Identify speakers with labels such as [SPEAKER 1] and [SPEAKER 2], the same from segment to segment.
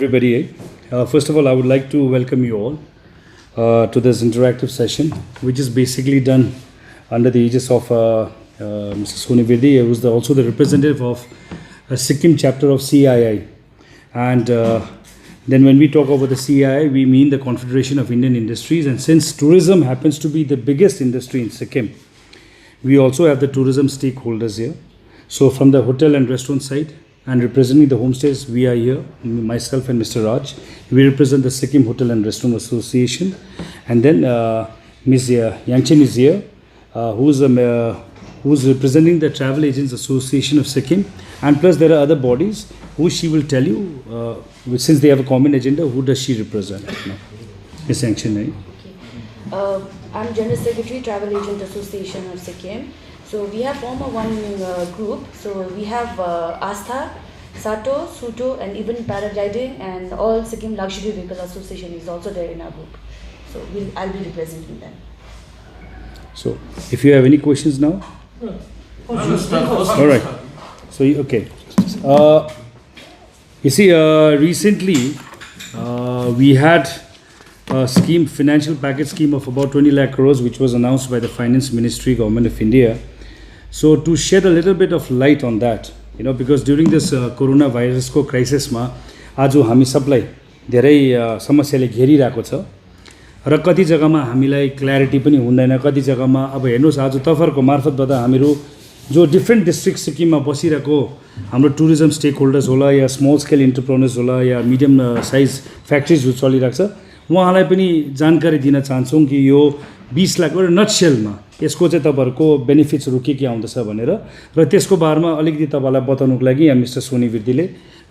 [SPEAKER 1] Everybody, first of all, I would like to welcome you all to this interactive session, which is basically done under the aegis of Mr. Soni Virdi, who is also the representative of a Sikkim chapter of CII. And then when we talk about the CII, we mean the Confederation of Indian Industries. And since tourism happens to be the biggest industry in Sikkim, we also have the tourism stakeholders here. So from the hotel and restaurant side, and representing the homestays, we are here, myself and Mr. Raj. We represent the Sikkim Hotel and Restaurant Association. And then Ms. Yangchen is here, who's representing the Travel Agents Association of Sikkim. And plus there are other bodies who she will tell you, since they have a common agenda, who does she represent? Ms. Yangchen, right?
[SPEAKER 2] I'm General Secretary, Travel Agent Association of Sikkim. So we have formed one group. So we have Astha, Sato, Suto, and even paragliding, and all Sikkim Luxury Vehicle Association is also there in our group. So I'll be representing them.
[SPEAKER 1] So if you have any questions now? All right. So, okay. You see, recently we had a scheme, financial package scheme of about 20 lakh crores, which was announced by the Finance Ministry, Government of India. So to shed a little bit of light on that, because during this coronavirus crisis ma आज हामी सबलाई धेरै समस्याले घेरिरहेको छ र कति जग्गामा हामीलाई क्ल्यारिटी पनि हुँदैन, कति जग्गामा अब हेर्नुस् आज तफरको मार्फतबाट हामीहरू जो डिफ्रेन्ट डिस्ट्रिक्ट सिक्किममा बसिरहेको हाम्रो टुरिज्म स्टेक होल्डर्स होला या स्मल स्केल इन्टरप्रेन्योर्स होला या मिडियम साइज फ्याक्ट्रिजहरू चलिरहेको छ, उहाँलाई पनि जानकारी दिन चाहन्छौँ कि यो 20 लाख एउटा नटसेलमा यसको चाहिँ तपाईहरुको बेनिफिट्सहरु के आउँदछ भनेर र त्यसको बारेमा अलिकति तपाईलाई बताउनको लागि यहाँ मिस्टर सोनी विर्दीले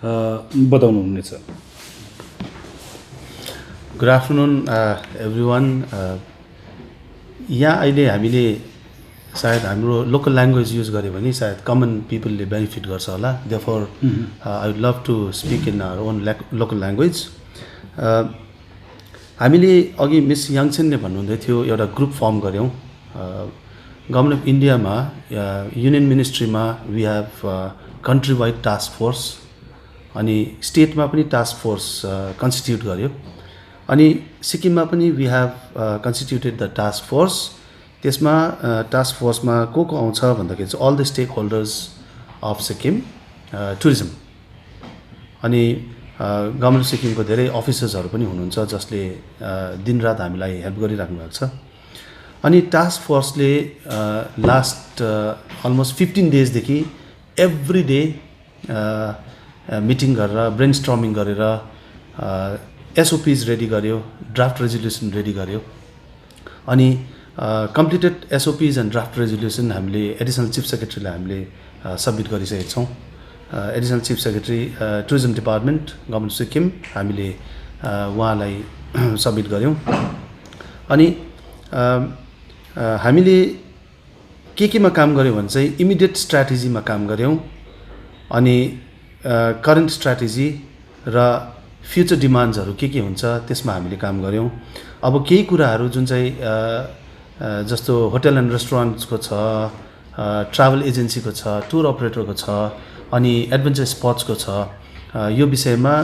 [SPEAKER 1] बताउनु हुनेछ।
[SPEAKER 3] Good afternoon everyone. यहाँ अहिले हामीले सायद हाम्रो लोकल ल्याङ्ग्वेज युज गर्यो भने सायद कमन पिपलले बेनिफिट गर्छ होला। Therefore I would love to speak in our own local language. हामीले अघि मिस याङछेनले भन्नुहुँदै थियो एउटा ग्रुप फर्म गर्यौं गभर्नमेन्ट अफ इन्डियामा, युनियन मिनिस्ट्रीमा we have country wide task force, अनि स्टेटमा पनि टास्क फोर्स कन्स्टिट्युट गर्यो, अनि सिक्किममा पनि we have constituted the task force. त्यसमा टास्क फोर्समा को आउँछ भन्दाखेरि चाहिँ all the stakeholders of Sikkim tourism, अनि गभर्नमेन्ट सिक्किमको धेरै अफिसर्सहरू पनि हुनुहुन्छ जसले दिनरात हामीलाई हेल्प गरिराख्नु भएको छ। अनि टास्क फोर्सले लास्ट अलमोस्ट 15 डेजदेखि एभ्री डे मिटिङ गरेर ब्रेनस्टर्मिङ गरेर एसओपीज रेडी गर्यो, ड्राफ्ट रेजोल्युसन रेडी गर्यो, अनि completed SOPs and draft resolution हामीले एडिसनल चिफ सेक्रेटरीलाई हामीले सबमिट गरिसकेका छौँ। Additional chief secretary tourism department government Sikkim हामीले उहाँलाई सबमिट गर्यौँ। अनि हामीले केमा काम गर्यौँ भने चाहिँ इमिडिएट स्ट्र्याटेजीमा काम गर्यौँ, अनि करेन्ट स्ट्र्याटेजी र फ्युचर डिमान्ड्सहरू के हुन्छ त्यसमा हामीले काम गर्यौँ। अब केही कुराहरू जुन चाहिँ जस्तो होटल एन्ड रेस्टुरेन्ट्सको छ, ट्राभल एजेन्सीको छ, टुर अपरेटरको छ, अनि एडभेन्चर स्पट्सको छ, यो विषयमा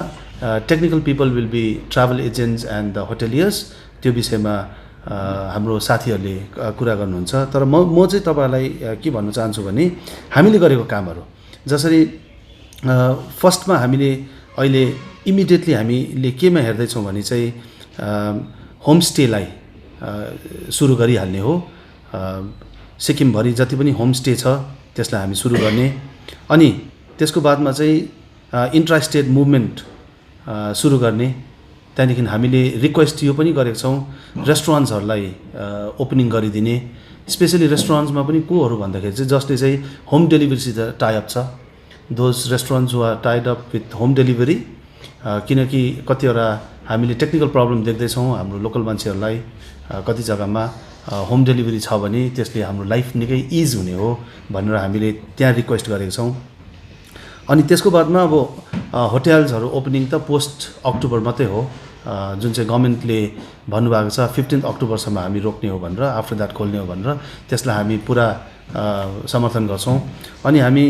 [SPEAKER 3] technical people will be travel agents and the hoteliers, त्यो विषयमा हाम्रो साथीहरूले कुरा गर्नुहुन्छ। तर म चाहिँ तपाईलाई के भन्न चाहन्छु भने हामीले गरेको कामहरू जसरी फर्स्टमा हामीले अहिले इमिडिएटली हामीले केमा हेर्दैछौँ भने चाहिँ होमस्टेलाई सुरु गरिहाल्ने हो। सिक्किमभरि जति पनि होमस्टे छ त्यसलाई हामी सुरु गर्ने, अनि त्यसको बादमा चाहिँ इन्ट्रा स्टेट मुभमेन्ट सुरु गर्ने। त्यहाँदेखि हामीले रिक्वेस्ट यो पनि गरेका छौँ रेस्टुरेन्ट्सहरूलाई ओपनिङ गरिदिने, स्पेसली रेस्टुरेन्ट्समा पनि कोहरू भन्दाखेरि चाहिँ जसले चाहिँ होम डेलिभरीसित टाइअप छ, those restaurants are tied up with home delivery, किनकि कतिवटा हामीले टेक्निकल प्रब्लम देख्दैछौँ हाम्रो लोकल मान्छेहरूलाई कति जग्गामा होम डेलिभरी छ भने त्यसले हाम्रो लाइफ निकै इज हुने हो भनेर हामीले त्यहाँ रिक्वेस्ट गरेका छौँ। अनि त्यसको बादमा अब होटेल्सहरू ओपनिङ त पोस्ट अक्टोबर मात्रै हो, जुन चाहिँ गभर्मेन्टले भन्नुभएको छ 15 अक्टोबरसम्म हामी रोक्ने हो भनेर, आफ्टर द्याट खोल्ने हो भनेर, त्यसलाई हामी पुरा समर्थन गर्छौँ। अनि हामी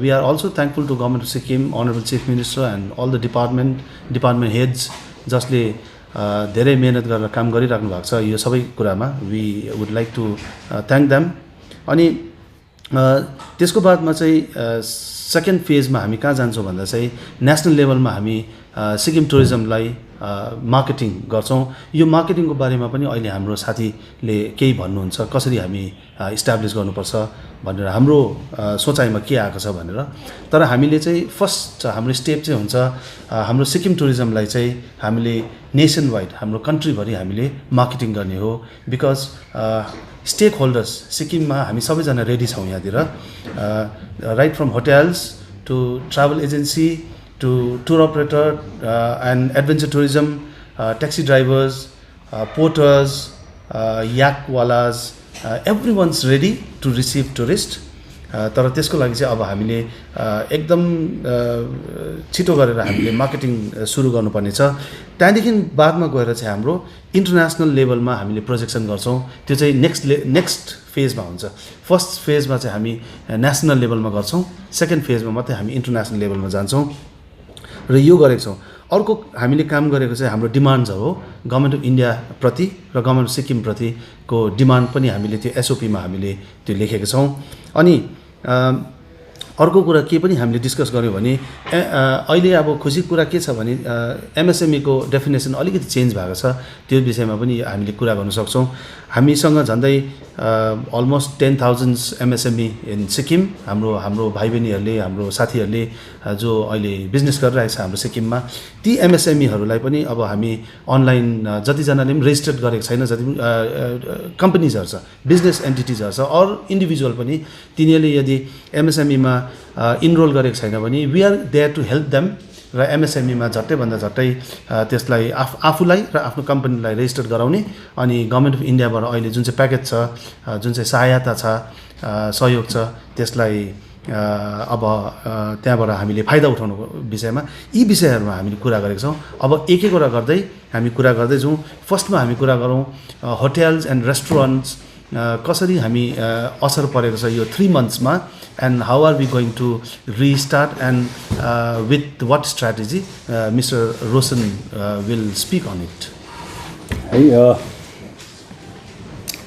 [SPEAKER 3] we are also thankful to government of Sikkim, honourable chief minister and all the department heads जसले धेरै मेहनत गरेर काम गरिराख्नु भएको छ यो सबै कुरामा। We would like to thank them. अनि त्यसको बादमा चाहिँ सेकेन्ड फेजमा हामी कहाँ जान्छौँ भन्दा चाहिँ नेसनल लेभलमा हामी सिक्किम टुरिज्मलाई मार्केटिङ गर्छौँ। यो मार्केटिङको बारेमा पनि अहिले हाम्रो साथीले केही भन्नुहुन्छ, कसरी हामी इस्टाब्लिस गर्नुपर्छ भनेर हाम्रो सोचाइमा के आएको छ भनेर। तर हामीले चाहिँ फर्स्ट हाम्रो स्टेप चाहिँ हुन्छ हाम्रो सिक्किम टुरिज्मलाई चाहिँ हामीले नेसन वाइड हाम्रो कन्ट्रीभरि हामीले मार्केटिङ गर्ने हो। बिकज स्टेक होल्डर्स सिक्किममा हामी सबैजना रेडी छौँ यहाँतिर, right from hotels to travel agency to tour operator and adventure tourism, taxi drivers, porters, yak walas, everyone's ready to receive tourists. तर त्यसको लागि चाहिँ अब हामीले एकदम छिटो गरेर हामीले मार्केटिङ सुरु गर्नुपर्ने छ। त्यहाँदेखि बादमा गएर चाहिँ हाम्रो इन्टरनेसनल लेभलमा हामीले प्रोजेक्सन गर्छौँ। त्यो चाहिँ नेक्स्ट फेजमा हुन्छ। फर्स्ट फेजमा चाहिँ हामी नेसनल लेभलमा गर्छौँ, सेकेन्ड फेजमा मात्रै हामी इन्टरनेसनल लेभलमा जान्छौँ र यो गरेको छौँ। अर्को हामीले काम गरेको चाहिँ हाम्रो डिमान्ड्सहरू हो, गभर्मेन्ट अफ इन्डिया प्रति र गभर्मेन्ट अफ सिक्किम प्रतिको डिमान्ड पनि हामीले त्यो एसओपीमा हामीले त्यो लेखेका छौँ। अनि अर्को कुरा के पनि हामीले डिस्कस गऱ्यौँ भने अहिले अब खुसीको कुरा के छ भने एमएसएमईको डेफिनेसन अलिकति चेन्ज भएको छ, त्यो विषयमा पनि हामीले कुरा गर्न सक्छौँ। हामीसँग झन्डै अलमोस्ट 10,000 एमएसएमई इन सिक्किम, हाम्रो भाइ बहिनीहरूले, हाम्रो साथीहरूले जो अहिले बिजनेस गरिरहेको छ हाम्रो सिक्किममा, ती एमएसएमईहरूलाई पनि अब हामी अनलाइन जतिजनाले पनि रेजिस्टर्ड गरेको छैन, जति कम्पनीजहरू छ, बिजनेस एन्टिटिजहरू छ, अरू इन्डिभिजुअल पनि तिनीहरूले यदि एमएसएमईमा इनरोल गरेको छैन भने we are there to help them र एमएसएमईमा झट्टैभन्दा झट्टै त्यसलाई आफूलाई र आफ्नो कम्पनीलाई रेजिस्टर गराउने। अनि गभर्मेन्ट अफ इन्डियाबाट अहिले जुन चाहिँ प्याकेज छ, जुन चाहिँ सहायता छ, सहयोग छ, त्यसलाई अब त्यहाँबाट हामीले फाइदा उठाउनुको विषयमा यी विषयहरूमा हामीले कुरा गरेका छौँ। अब एक एकवटा गर्दै हामी कुरा गर्दैछौँ। फर्स्टमा हामी कुरा गरौँ होटेल्स एन्ड रेस्टुरेन्ट्स कसरी हामी असर परेको छ यो 3 मन्थ्समा, and how are we going to restart and with what strategy. Mr. Roshan will speak on it.
[SPEAKER 1] है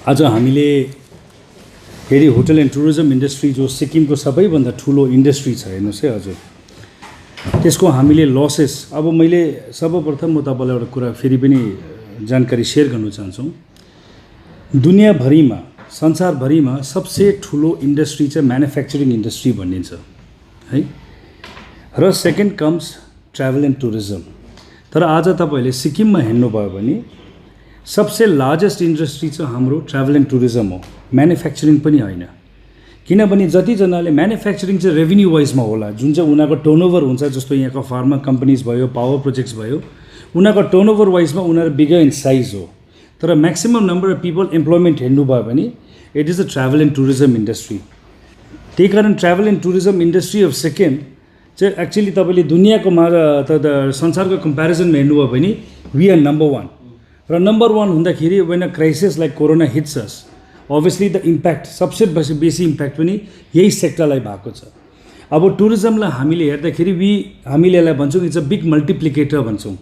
[SPEAKER 1] आज हामीले फेरि होटल एन्ड टुरिज्म इन्डस्ट्री जो सिक्किमको सबैभन्दा ठुलो इन्डस्ट्री छ हेर्नुहोस् है हजुर, त्यसको हामीले लसेस, अब मैले सर्वप्रथम म तपाईँलाई एउटा कुरा फेरि पनि जानकारी सेयर गर्न चाहन्छु। दुनियाँभरिमा संसारभरिमा सबसे ठुलो इन्डस्ट्री चाहिँ म्यानुफ्याक्चरिङ इन्डस्ट्री भनिन्छ है, र second comes travel and tourism. तर आज तपाईँहरूले सिक्किममा हेर्नुभयो भने सबसे लार्जेस्ट इन्डस्ट्री चाहिँ हाम्रो ट्राभल एन्ड टुरिज्म हो, म्यानुफ्याक्चरिङ पनि होइन। किनभने जतिजनाले म्यानुफ्याक्चरिङ चाहिँ रेभिन्यू वाइजमा होला, जुन चाहिँ उनीहरूको टर्नओभर हुन्छ, जस्तो यहाँको फार्मा कम्पनीज भयो, पावर प्रोजेक्ट्स भयो, उनीहरूको टर्नओभर वाइजमा उनीहरू बिगर इन साइज हो। तर maximum number of people employment हेर्नुभयो भने it is the travel and tourism industry. त्यही कारण travel and tourism industry of Sikkim चाहिँ एक्चुअली तपाईँले दुनियाँको संसारको कम्पेरिजनमा हेर्नुभयो भने वी आर नम्बर 1। र नम्बर 1 हुँदाखेरि when a crisis like corona hits us, obviously the impact सबसे बेसी इम्प्याक्ट पनि यही सेक्टरलाई भएको छ। अब टुरिज्मलाई हामीले हेर्दाखेरि हामीले यसलाई भन्छौँ इट्स अ बिग मल्टिप्लिकेटर भन्छौँ।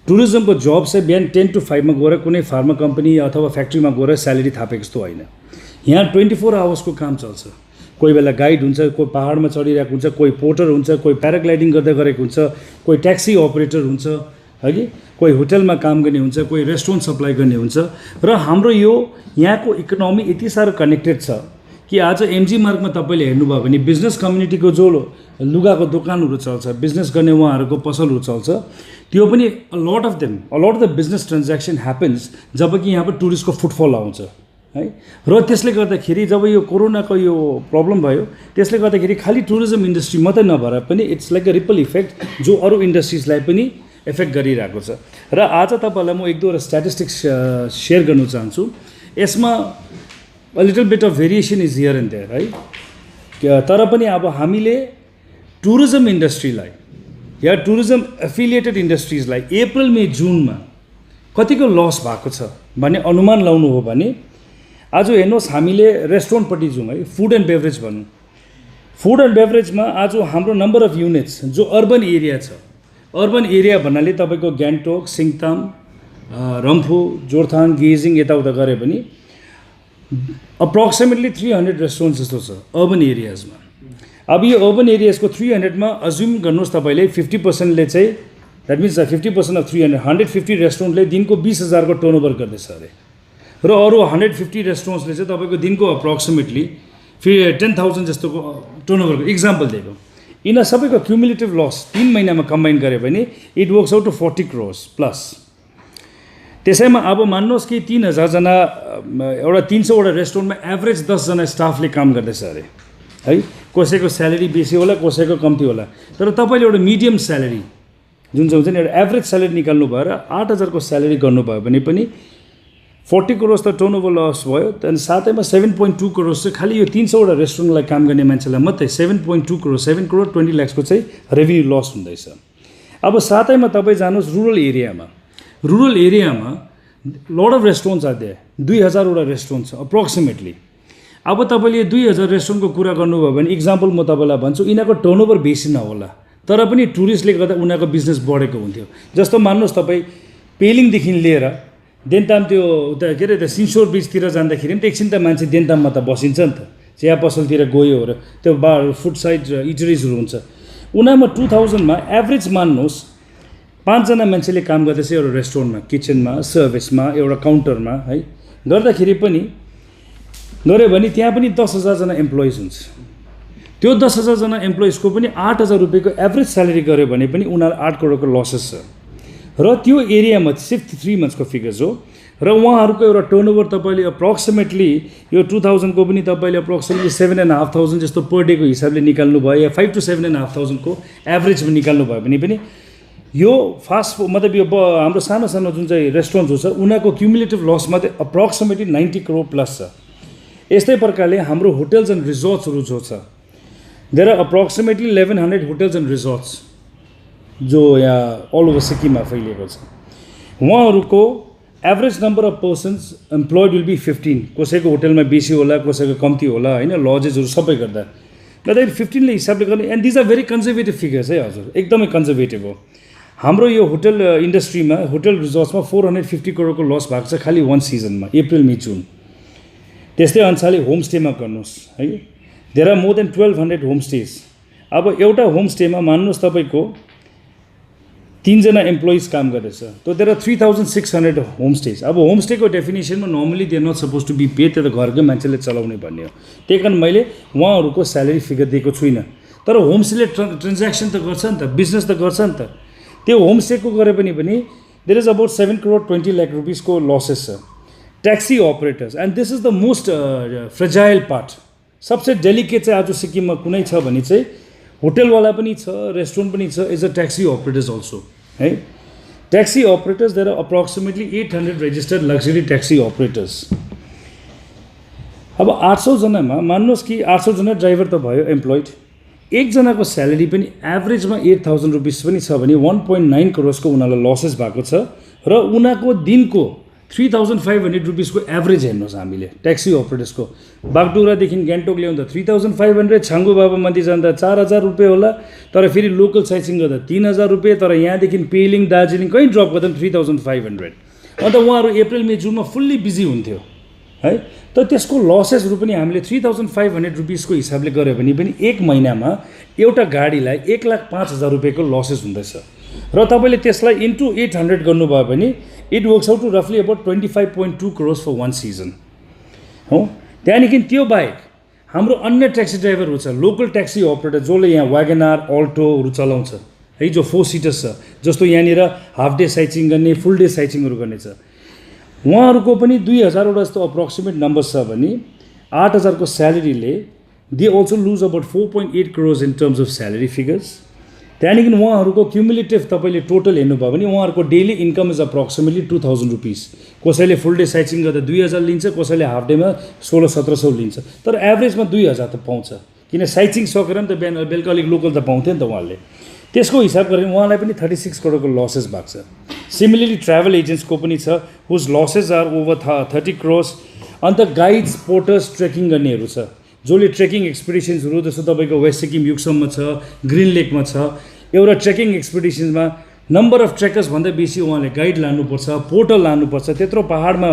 [SPEAKER 1] टुरिज्मको जब चाहिँ बिहान 10 to 5 गएर कुनै फार्मा कम्पनी अथवा फ्याक्ट्रीमा गएर स्यालेरी थापेको जस्तो होइन। यहाँ 24 आवर्सको काम चल्छ। कोही बेला गाइड हुन्छ, कोही पहाडमा चढिरहेको हुन्छ, कोही पोर्टर हुन्छ, कोही प्याराग्लाइडिङ गर्दै गरेको हुन्छ, कोही ट्याक्सी अपरेटर हुन्छ है कि, कोही होटलमा काम गर्ने हुन्छ, कोही रेस्टुरेन्ट सप्लाई गर्ने हुन्छ। र हाम्रो यो यहाँको इकोनोमी यति साह्रो कनेक्टेड छ कि आज एमजी मार्गमा तपाईँले हेर्नुभयो भने बिजनेस कम्युनिटीको जो लुगाको दोकानहरू चल्छ, बिजनेस गर्ने उहाँहरूको पसलहरू चल्छ, त्यो पनि a lot of the business transaction happens जब कि यहाँ पर टुरिस्टको फुटफल आउँछ है। र त्यसले गर्दाखेरि जब यो कोरोनाको यो प्रब्लम भयो, त्यसले गर्दाखेरि खालि टुरिज्म इन्डस्ट्री मात्रै नभएर पनि it's like a ripple effect जो अरू इन्डस्ट्रिजलाई पनि इफेक्ट गरिरहेको छ। र आज तपाईँलाई म एक दुईवटा स्ट्याटिस्टिक्स सेयर गर्न चाहन्छु। यसमा a little bit of variation is here and there है। तर पनि अब हामीले टुरिज्म इन्डस्ट्रीलाई या टुरिज्म एफिलिएटेड इन्डस्ट्रिजलाई अप्रिल मे जुनमा कतिको लस भएको छ भन्ने अनुमान लाउनु हो भने आज हेर्नुहोस् हामीले रेस्टुरेन्टपट्टि जाउँ है, फुड एन्ड बेभरेज भनौँ। फुड एन्ड बेभरेजमा आज हाम्रो नम्बर अफ युनिट्स जो अर्बन एरिया छ, अर्बन एरिया भन्नाले तपाईँको गान्तोक, सिङताम, रम्फू, जोरथाङ, गेजिङ यताउता गऱ्यो भने अप्रोक्सिमेटली 300 रेस्टुरेन्ट जस्तो छ अर्बन एरियाजमा। अब यो अर्बन एरियाजको 300मा अज्युम गर्नुहोस् तपाईँले 50%ले चाहिँ, द्याट मिन्स 50% अफ 300, 150 रेस्टुरेन्टले दिनको 20,000 को टर्नओभर गर्दैछ अरे, र अरू 150 रेस्टुरेन्ट्सले चाहिँ तपाईँको दिनको अप्रोक्सिमेटली 10,000 जस्तोको टर्नओभरको इक्जाम्पल दिएको। यिनीहरू सबैको क्युमुलेटिभ लस 3 महिनामा कम्बाइन गऱ्यो भने it works out to 40 crores plus. त्यसैमा अब मान्नुहोस् कि 3,000 जना एउटा 300 वटा रेस्टुरेन्टमा एभरेज 10 जना स्टाफले काम गर्दैछ अरे है। कसैको स्यालेरी बेसी होला, कसैको कम्ती होला, तर तपाईँले एउटा मिडियम स्यालेरी जुन चाहिँ हुन्छ नि, एउटा एभरेज स्यालेरी निकाल्नु भएर 8,000 को स्यालेरी गर्नुभयो भने पनि 40 crores त टर्नओभर लस भयो। त्यहाँदेखि साथैमा 7.2 crores चाहिँ खालि यो 300 वटा रेस्टुरेन्टलाई काम गर्ने मान्छेलाई मात्रै 7.2 crores, 7 crore 20 lakhs को चाहिँ रेभेन्यू लस हुँदैछ। अब साथैमा तपाईँ जानुहोस् रुरल एरियामा, रुरल एरियामा lot of restaurants are there, 2,000 वटा रेस्टुरेन्ट छ अप्रोक्सिमेटली। अब तपाईँले 2,000 रेस्टुरेन्टको कुरा गर्नुभयो भने इक्जाम्पल म तपाईँलाई भन्छु, यिनीहरूको टर्नओभर बेसी नहोला तर पनि टुरिस्टले गर्दा उनीहरूको बिजनेस बढेको हुन्थ्यो। जस्तो मान्नुहोस् तपाईँ पेलिङदेखि लिएर देन्ताम त्यो उता के अरे त्यो सिन्सोर बिचतिर जाँदाखेरि पनि त एकछिन त मान्छे देन्ताममा त बसिन्छ नि त, चिया पसलतिर गयो र त्यो बार फुड साइड इटरिजहरू हुन्छ। उनीहरूमा 2000मा एभरेज मान्नुहोस् 5 जना मान्छेले काम गर्दैछ एउटा रेस्टुरेन्टमा, किचनमा, सर्भिसमा, एउटा काउन्टरमा है। गर्दाखेरि पनि गऱ्यो भने त्यहाँ पनि 10,000 जना इम्प्लोइज हुन्छ। त्यो 10,000 जना इम्प्लोइजको पनि 8,000 रुपियाँको एभरेज स्यालेरी गऱ्यो भने पनि उनीहरू 8 करोडको लसेस छ। र त्यो एरियामा सिर्फ 3 months को फिगर्स हो। र उहाँहरूको एउटा टर्नओभर तपाईँले अप्रोक्सिमेटली यो 2000 को पनि तपाईँले अप्रोक्सिमेटली 7,500 जस्तो पर डेको हिसाबले निकाल्नु भयो, या 5 to 7,500 को एभरेजमा निकाल्नु भयो भने पनि यो फास्ट मतलब यो हाम्रो सानो सानो जुन चाहिँ रेस्टुरेन्टहरू छ उनीहरूको क्युमुलेटिभ लस मात्रै अप्रोक्सिमेटली 90 crore प्लस छ। यस्तै प्रकारले हाम्रो होटल्स एन्ड रिजोर्ट्सहरू जो छ, there are approximately 1100 hotels and resorts जो यहाँ अल ओभर सिक्किममा फैलिएको छ। उहाँहरूको average number of persons employed will be 15, कसैको होटलमा बेसी होला, कसैको कम्ती होला होइन, लजेसहरू सबै गर्दा 15ले हिसाबले गर्ने। And these are very conservative figures है हजुर, एकदमै कन्जर्भेटिभ हो। हाम्रो यो होटल इन्डस्ट्रीमा, होटल रिजोर्ट्समा 450 करोडको लस भएको छ खालि 1 सिजनमा, अप्रिल, मे, जुन। त्यस्तै अनुसारले होमस्टेमा गर्नुहोस् है, there are more than 1200 homestays. अब एउटा होमस्टेमा मान्नुहोस् तपाईँको 3 जना इम्प्लोइज काम गर्दैछ, तो देयर आर 3600 होमस्टेज। अब होमस्टेको डेफिनेसनमा normally they not suppose to be pay, त्यो त घरकै मान्छेले चलाउने भन्ने हो। त्यही कारण मैले उहाँहरूको स्यालेरी फिगर दिएको छुइनँ, तर होमस्टेले ट्रान्ज्याक्सन त गर्छ नि त, बिजनेस त गर्छ नि त। त्यो होमस्टेको गरे पनि there is about 7 crore 20 lakh rupees को लसेस छ। Taxi operators, and this is the most fragile part, सबसे डेलिकेट चाहिँ आज सिक्किममा कुनै छ भने चाहिँ होटलवाला पनि छ, रेस्टुरेन्ट पनि छ, is a taxi operators also है। Taxi operators there are approximately 800 registered luxury taxi operators. अब 800 जनामा मान्नुहोस् कि 800 जना ड्राइभर त भयो इम्प्लोइड, एकजनाको स्यालेरी पनि एभरेजमा 8,000 रुपिस पनि छ भने 1.9 crores को उनीहरूलाई लसेस भएको छ। र उनीहरूको दिनको 3,500 रुपिसको एभरेज हेर्नुहोस् हामीले ट्याक्सी अपरेटर्सको। बागडोग्रादेखि गान्तोक ल्याउँदा 3,500, छाङ्गु बाबा मन्दिर जाँदा 4,000 रुपियाँ होला, तर फेरि लोकल साइटसिङ गर्दा 3,000 रुपियाँ, तर यहाँदेखि पेलिङ, दार्जिलिङ कहीँ ड्रप गर्दा 3,500। अन्त उहाँहरू अप्रिल, मे, जुनमा फुल्ली बिजी हुन्थ्यो है। त त्यसको लसेसहरू पनि हामीले 3,500 रुपिसको हिसाबले गऱ्यो भने पनि एक महिनामा एउटा गाडीलाई 1,05,000 रुपियाँको लसेस हुँदैछ। र तपाईँले त्यसलाई इन्टु 800 गर्नुभयो भने इट वर्क्स आउट टु रफली अबाउट 25.2 crores फर 1 सिजन हो। त्यहाँदेखि त्यो बाहेक हाम्रो अन्य ट्याक्सी ड्राइभरहरू छ, लोकल ट्याक्सी अपरेटर जसले यहाँ वागनार, अल्टोहरू चलाउँछ है, जो 4 सिटर्स छ, जस्तो यहाँनिर हाफ डे साइटिङ गर्ने, फुल डे साइटिङहरू गर्ने छ, उहाँहरूको पनि 2,000 वटा जस्तो अप्रोक्सिमेट नम्बर छ भने 8,000 को स्यालेरीले they also lose about 4.8 crores in terms of salary figures. त्यहाँदेखि उहाँहरूको क्युमुलेटिभ तपाईँले टोटल हेर्नुभयो भने उहाँहरूको daily income is approximately 2,000 rupees. कसैले फुल डे साइटिङ गर्दा 2,000 लिन्छ, कसैले हाफ डेमा 1600-1700 लिन्छ, तर एभरेजमा 2,000 त पाउँछ, किन साइटिङ सकेर नि त बिहान बेलुका अलिक लोकल त पाउँथ्यो नि त उहाँले। त्यसको हिसाब गरेर उहाँलाई पनि 36 करोडको लसेस भएको छ। सिमिलरली ट्राभल एजेन्ट्सको पनि छ whose losses are over 30 crores। अन्त गाइड्स पोर्टर्स ट्रेकिङ गर्नेहरू छ जसले ट्रेकिङ एक्सपिडिसन्सहरू जस्तो तपाईँको वेस्ट सिक्किम युगसम्म छ, ग्रिन लेकमा छ। एउटा ट्रेकिङ एक्सपिडिसन्समा नम्बर अफ ट्रेकर्स भन्दा बेसी उहाँले गाइड लानुपर्छ, पोर्टर लानुपर्छ। त्यत्रो पहाडमा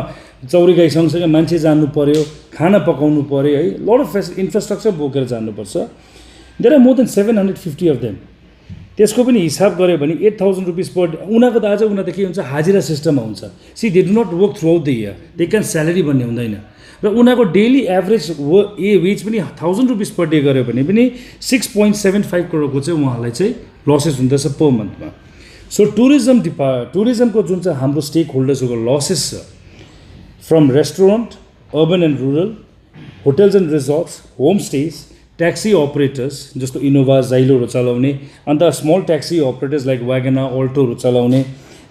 [SPEAKER 1] चौरी गाई सँगसँगै मान्छे जानु पर्यो, खाना पकाउनु पर्यो है, लड अफ इन्फ्रास्ट्रक्चर बोकेर जानुपर्छ। There are more than 750 of them. त्यसको पनि हिसाब गऱ्यो भने 8000 रुपिस पर डे। उनीहरूको त आज उनीहरू त के हुन्छ, हाजिरा सिस्टममा हुन्छ। See they do not work throughout the year, they can salary भन्ने हुँदैन। र उनीहरूको डेली एभरेज वेज पनि 1000 रुपिस पर डे गऱ्यो भने पनि 6.75 करोडको चाहिँ उहाँलाई चाहिँ लसेस हुँदैछ पर मन्थमा। सो टुरिज्मको जुन चाहिँ हाम्रो स्टेक होल्डर्सको लसेस छ from restaurant, urban and rural, hotels and resorts, homestays, taxi operators जस्तो इनोभा, जाइलोहरू चलाउने, अन्त small taxi operators like Wagon, अल्टोहरू चलाउने,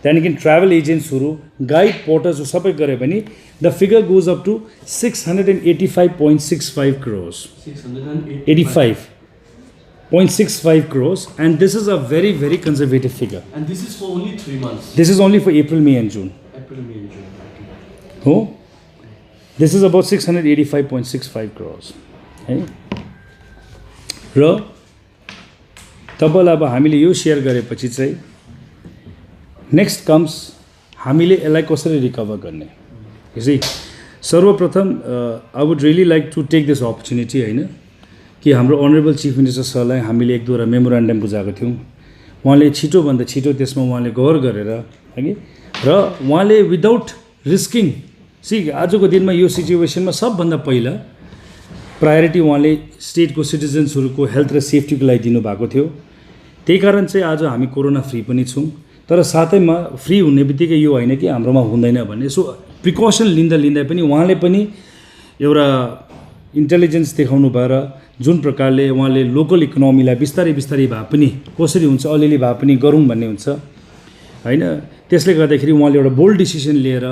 [SPEAKER 1] त्यहाँदेखि ट्राभल एजेन्ट्सहरू, गाइड पोर्टर्स सबै गऱ्यो भने the figure goes up to 685.65 crores। 85.65 crores, and this is a very, very conservative figure.
[SPEAKER 4] And this is for only 3 months.
[SPEAKER 1] This is only for April, May and June.
[SPEAKER 4] April, May and June.
[SPEAKER 1] हो, this is about 685.65 crores है। र तपाईँलाई अब हामीले यो share गरेपछि चाहिँ next comes हामीले यसलाई कसरी रिकभर गर्ने। यसै सर्वप्रथम I would really like to take this opportunity होइन कि हाम्रो अनरेबल चिफ मिनिस्टर सरलाई हामीले एक दुईवटा मेमोरेन्डम बुझाएको थियौँ। उहाँले छिटोभन्दा छिटो त्यसमा उहाँले गौर गरेर है र उहाँले विदाउट रिस्किङ आजको दिनमा यो सिचुएसनमा सबभन्दा पहिला प्रायोरिटी उहाँले स्टेटको सिटिजन्सहरूको हेल्थ र सेफ्टीको लागि दिनुभएको थियो। त्यही कारण चाहिँ आज हामी कोरोना फ्री पनि छौँ। तर साथैमा फ्री हुने बित्तिकै यो होइन कि हाम्रोमा हुँदैन भन्ने। सो प्रिकसन लिँदा पनि उहाँले पनि एउटा इन्टेलिजेन्स देखाउनु भएर जुन प्रकारले उहाँले लोकल इकोनोमीलाई बिस्तारै बिस्तारै भए पनि कसरी हुन्छ अलिअलि भए पनि गरौँ भन्ने हुन्छ होइन। त्यसले गर्दाखेरि उहाँले एउटा बोल्ड डिसिसन लिएर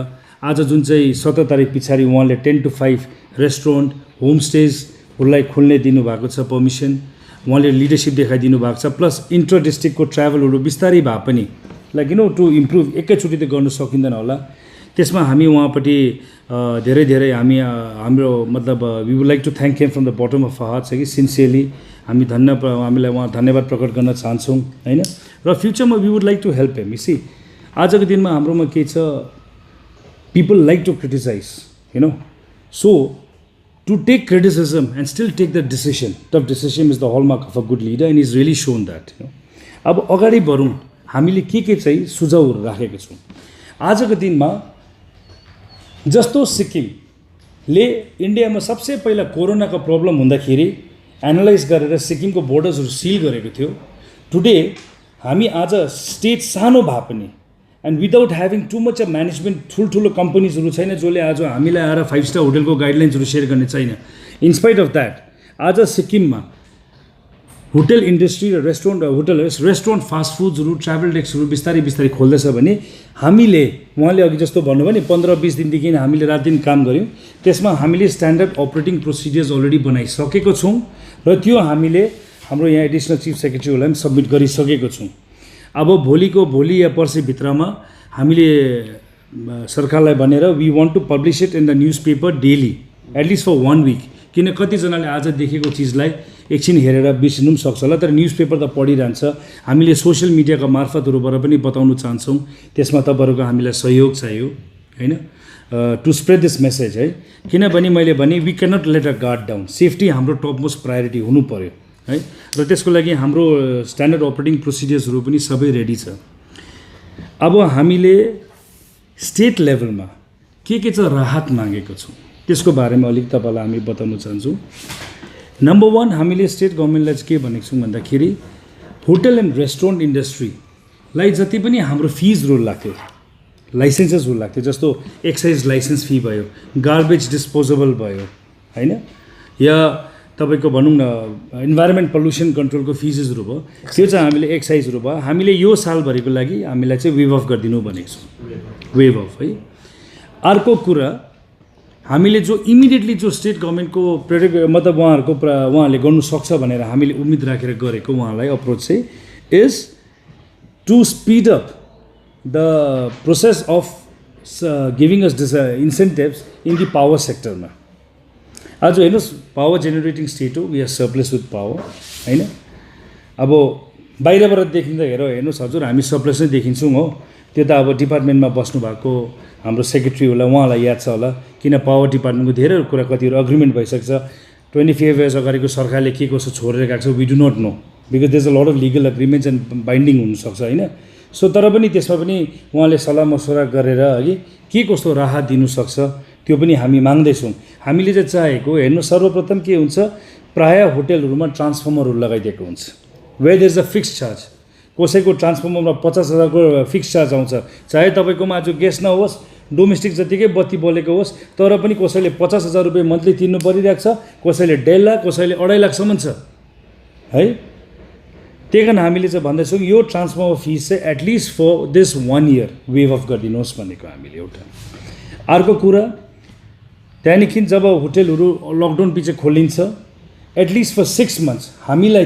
[SPEAKER 1] आज जुन चाहिँ 17 तारिक पछाडि उहाँले 10 to 5 रेस्टुरेन्ट, होमस्टेजहरूलाई खोल्ने दिनुभएको छ पर्मिसन। उहाँले लिडरसिप देखाइदिनु भएको छ। प्लस इन्टर डिस्ट्रिक्टको ट्राभलहरू बिस्तारै भए पनि लाइक टु इम्प्रुभ एकैचोटि त गर्न सकिँदैन होला। त्यसमा हामी उहाँपट्टि धेरै धेरै हाम्रो मतलब we would like to thank him from the bottom of our heart छ कि सिन्सियरली हामीलाई उहाँ धन्यवाद प्रकट गर्न चाहन्छौँ होइन। र फ्युचरमा we would like to help him. See आजको दिनमा हाम्रोमा के छ, people like to criticize, so to take criticism and still take the decision, tough decision is the hallmark of a good leader and he's really shown that। अब अगाडि बढौँ, हामीले के चाहिँ सुझावहरू राखेका छौँ। आजको दिनमा जस्तो सिक्किमले इन्डियामा सबसे पहिला कोरोनाको प्रब्लम हुँदाखेरि एनालाइज गरेर सिक्किमको बोर्डर्सहरू सिल गरेको थियो। टुडे हामी आज स्टेट सानो भए पनि and without having too much of management ठुल्ठुलो कम्पनीजहरू छैन जसले आज हामीलाई आएर 5 स्टार होटलको गाइडलाइन्सहरू सेयर गर्ने छैन। इन्स्पाइट अफ द्याट आज सिक्किममा होटल इन्डस्ट्री र रेस्टुरेन्ट फास्ट फुड्सहरू, ट्राभल डेस्कहरू बिस्तारै बिस्तारै खोल्दैछ भने हामीले उहाँले अघि जस्तो भन्नुभयो नि 15-20 दिनदेखि हामीले रात दिन काम गऱ्यौँ। त्यसमा हामीले स्ट्यान्डर्ड अपरेटिङ प्रोसिडियर्स अलरेडी बनाइसकेको छौँ र त्यो हामीले हाम्रो यहाँ एडिसनल चिफ सेक्रेटरीहरूलाई पनि सब्मिट गरिसकेको छौँ। अब भोलि या पर्सिभित्रमा हामीले सरकारलाई भनेर we want to publish it in the newspaper daily at least for 1 week। किन कतिजनाले आज देखेको चिजलाई एकछिन हेरेर बिर्सिनु पनि सक्छ होला, तर न्युज पेपर त पढिरहन्छ। हामीले सोसियल मिडियाको मार्फतहरूबाट पनि बताउन चाहन्छौँ। त्यसमा तपाईँहरूको हामीलाई सहयोग चाहियो होइन, टु स्प्रेड दिस मेसेज है। किनभने मैले भने we cannot let a guard down. Safety हाम्रो टप मोस्ट प्रायोरिटी हुनु पऱ्यो है। र त्यसको लागि हाम्रो स्ट्यान्डर्ड अपरेटिङ प्रोसिडियर्सहरू पनि सबै रेडी छ। अब हामीले स्टेट लेभलमा के चाहिँ राहत मागेको छौँ त्यसको बारेमा अलिक तपाईँलाई हामी बताउन चाहन्छौँ। नम्बर 1 हामीले स्टेट गभर्मेन्टलाई चाहिँ के भनेको छौँ भन्दाखेरि होटल एन्ड रेस्टुरेन्ट इन्डस्ट्रीलाई जति पनि हाम्रो फिजहरू लाग्थ्यो, लाइसेन्सेसहरू लाग्थ्यो, जस्तो एक्साइज लाइसेन्स फी भयो, गार्बेज डिस्पोजेबल भयो होइन, या तपाईँको भनौँ न इन्भाइरोमेन्ट पल्युसन कन्ट्रोलको फिजेसहरू भयो, त्यो चाहिँ हामीले एक्साइजहरू भयो हामीले यो सालभरिको लागि हामीलाई चाहिँ वेभ अफ गरिदिनु भनेको छौँ, वेभ अफ है। अर्को कुरा हामीले जो इमिडिएटली जो स्टेट गभर्मेन्टको मतलब उहाँहरूले गर्नु सक्छ भनेर हामीले उम्मिद राखेर गरेको उहाँलाई अप्रोच चाहिँ is to speed up the process of giving us incentives in the power सेक्टरमा। आज हेर्नुहोस् पावर जेनेरेटिङ स्टेट हो, we are surplus with power होइन। अब बाहिरबाट देखिँदा हेर्नुहोस् हजुर हामी सरप्लस नै देखिन्छौँ हो। त्यो त अब डिपार्टमेन्टमा बस्नु भएको हाम्रो सेक्रेटरी होला, उहाँलाई याद छ होला, किन पावर डिपार्टमेन्टको धेरै कुरा कतिवटा अग्रिमेन्ट भइसक्छ। 25 इयर्स अगाडिको सरकारले के कसो छोडेर गएको छ we do not know, because there is a lot of legal agreements and binding हुनसक्छ होइन। सो तर पनि त्यसमा पनि उहाँले सल्लाह मसौरा गरेर है के कस्तो राहत दिनुसक्छ त्यो पनि हामी माग्दैछौँ। हामीले चाहिँ चाहेको हेर्नु सर्वप्रथम के हुन्छ, प्रायः होटेलहरूमा ट्रान्सफर्मरहरू लगाइदिएको हुन्छ, where there is a fix charge. कसैको ट्रान्सफर्मरमा 50,000को फिक्स चार्ज आउँछ, चाहे तपाईँकोमा आज गेस्ट नहोस्, डोमेस्टिक जतिकै बत्ती बलेको होस्, तर पनि कसैले 50,000 रुपियाँ मन्थली तिर्नु परिरहेको छ, कसैले 1.5 लाख, कसैले 2.5 लाखसम्म छ है। त्यही कारण हामीले चाहिँ भन्दैछौँ यो ट्रान्सफर्मर फिस चाहिँ at least for this 1 year waive off गरिदिनुहोस् भनेको हामीले एउटा। अर्को कुरा त्यहाँदेखि जब होटेलहरू लकडाउन पछि खोलिन्छ एटलिस्ट फर 6 मन्थ्स हामीलाई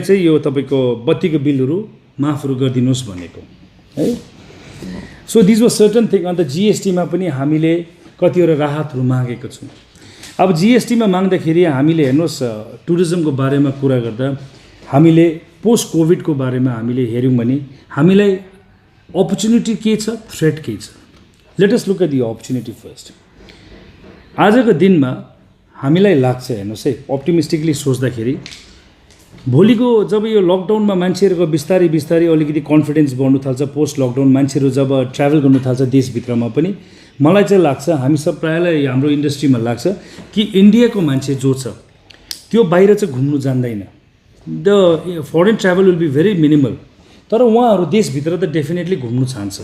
[SPEAKER 1] चाहिँ यो तपाईँको बत्तीको बिलहरू माफहरू गरिदिनुहोस् भनेको है। So these was certain thing. अन्त जिएसटीमा पनि हामीले कतिवटा राहतहरू मागेको छौँ। अब जिएसटीमा माग्दाखेरि हामीले हेर्नुहोस् टुरिज्मको बारेमा कुरा गर्दा हामीले पोस्ट कोभिडको बारेमा हामीले हेऱ्यौँ भने हामीलाई अपर्च्युनिटी के छ, थ्रेट के छ। Let us look at the opportunity first. आजको दिनमा हामीलाई लाग्छ हेर्नुहोस् है, अप्टिमिस्टिकली सोच्दाखेरि भोलिको जब यो लकडाउनमा मान्छेहरूको बिस्तारै बिस्तारै अलिकति कन्फिडेन्स बढ्नु थाल्छ, पोस्ट लकडाउन मान्छेहरू जब ट्राभल गर्नु थाल्छ देशभित्रमा पनि, मलाई चाहिँ लाग्छ हामी सब प्रायःलाई हाम्रो इन्डस्ट्रीमा लाग्छ कि इन्डियाको मान्छे जो छ त्यो बाहिर चाहिँ घुम्नु जान्दैन। The foreign travel will be very minimal, तर उहाँहरू देशभित्र त डेफिनेटली घुम्नु चाहन्छ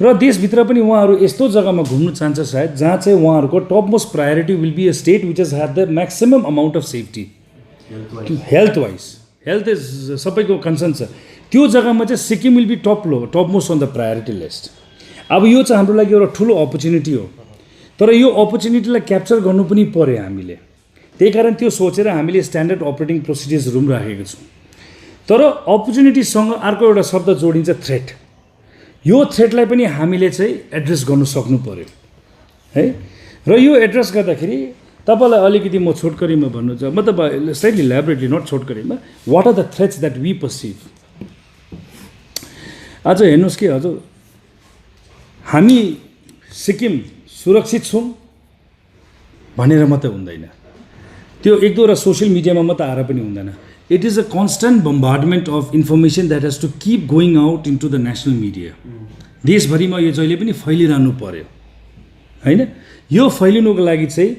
[SPEAKER 1] र देशभित्र पनि उहाँहरू यस्तो जग्गामा घुम्नु चाहन्छ सायद जहाँ चाहिँ उहाँहरूको top most priority will be a state which is have the maximum amount of safety health wise. Health is सबैको कन्सर्न छ, त्यो जग्गामा चाहिँ Sikkim will be top most on the priority list. अब यो चाहिँ हाम्रो लागि एउटा ठुलो अपर्च्युनिटी हो, तर यो अपर्च्युनिटीलाई क्याप्चर गर्नु पनि पर्यो हामीले। त्यही कारण त्यो सोचेर हामीले स्ट्यान्डर्ड अपरेटिङ प्रोसिडियर्सहरू पनि राखेको छौँ। तर अपर्च्युनिटीसँग अर्को एउटा शब्द जोडिन्छ थ्रेट। यो थ्रेटलाई पनि हामीले चाहिँ एड्रेस गर्नु सक्नु पर्यो है। र यो एड्रेस गर्दाखेरि तपाईँलाई अलिकति म छोटकरीमा भन्नु छ, मतलब स्लाइटली ल्याबोरेटली नट छोटकरीमा, what are the threats that we perceive. आज हेर्नुहोस् कि हजुर हामी सिक्किम सुरक्षित छौँ भनेर मात्रै हुँदैन, त्यो एक दुईवटा सोसियल मिडियामा मात्रै आएर पनि हुँदैन। It is a constant bombardment of information that has to keep going out into the national media. देशभरिमा यो जहिले पनि फैलिरहनु पर्यो होइन। यो फैलिनुको लागि चाहिँ